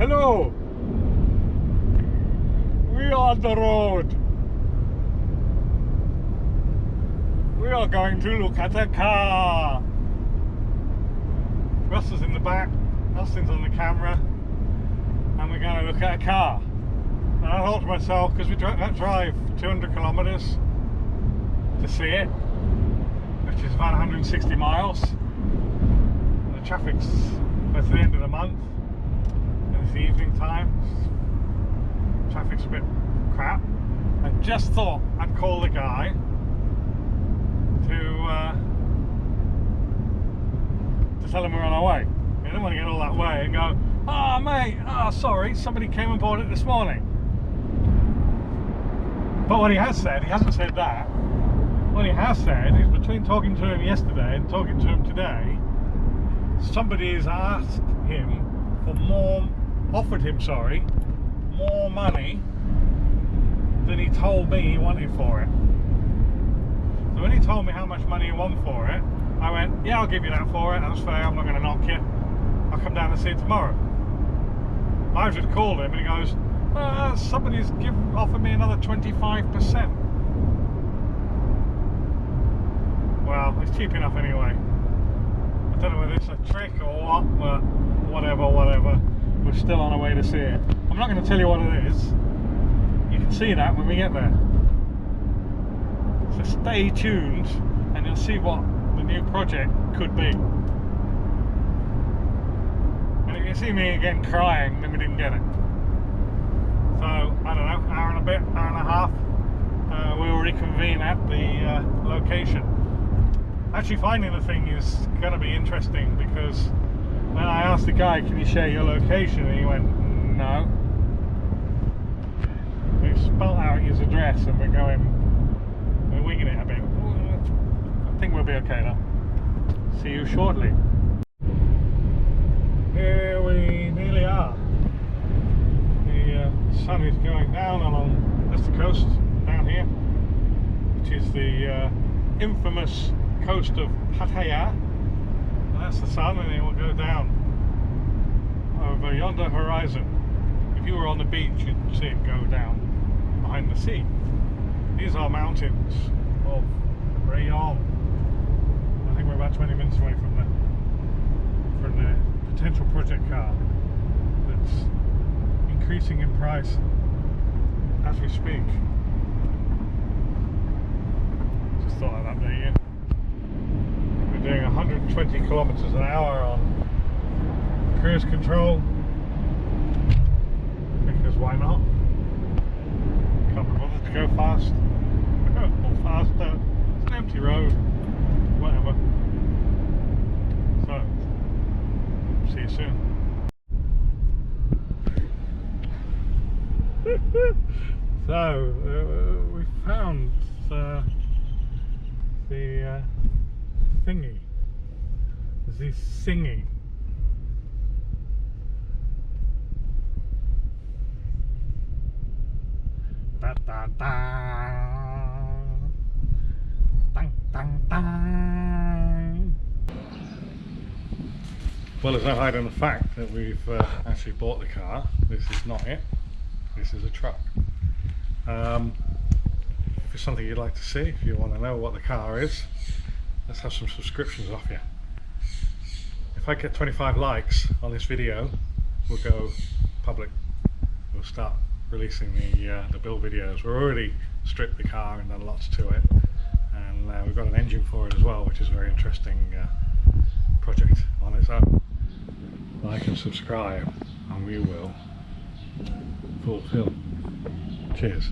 Hello! We are on the road. We are going to look at a car. Russ is in the back, Austin's on the camera, and we're going to look at a car. And I thought to myself, because we drive 200 kilometers to see it, which is about 160 miles. The traffic's at the end of the month, and it's the evening time. Traffic's a bit crap. I just thought I'd call the guy to tell him we're on our way. I don't want to get all that way and go, "Oh mate, sorry, somebody came and bought it this morning." But what he has said, he hasn't said that. What he has said is, between talking to him yesterday and talking to him today, somebody has asked him for offered him more money than he told me he wanted for it. So when he told me how much money he wanted for it, I went, yeah, I'll give you that for it, that's fair, I'm not going to knock you. I'll come down and see it tomorrow. I just called him and he goes, somebody's offered me another 25%. Well, it's cheap enough anyway. I don't know whether it's a trick or what, but whatever. We're still on our way to see it. I'm not going to tell you what it is. You can see that when we get there. So stay tuned and you'll see what the new project could be. And if you see me again crying, then we didn't get it. So, I don't know, hour and a bit, hour and a half, we'll reconvene at the location. Actually, finding the thing is going to be interesting, because when I asked the guy, can you share your location, and he went, no. We've spelled out his address and we're winging it a bit. I think we'll be okay though. See you shortly. Here we nearly are. The sun is going down along that's the coast down here, which is the infamous coast of Pattaya. And that's the sun, and it will go down over yonder horizon. If you were on the beach, you'd see it go down behind the sea. These are mountains of Rayon. I think we're about 20 minutes away from the potential project car that's increasing in price as we speak. Just thought I'd update you. We're doing 120 kilometers an hour on cruise control, because why not? Can't be bothered to go fast or faster. It's an empty road, whatever. So, see you soon. So, we found the thingy, the thingy. Da da da. Dang dang dang. Well, there's no hiding the fact that we've actually bought the car. This is not it. This is a truck. If it's something you'd like to see, if you want to know what the car is, let's have some subscriptions off you. If I get 25 likes on this video, we'll go public. We'll start releasing the build videos. We've already stripped the car and done lots to it, and we've got an engine for it as well, which is a very interesting project on its own. Like and subscribe, and we will fulfill. Cheers.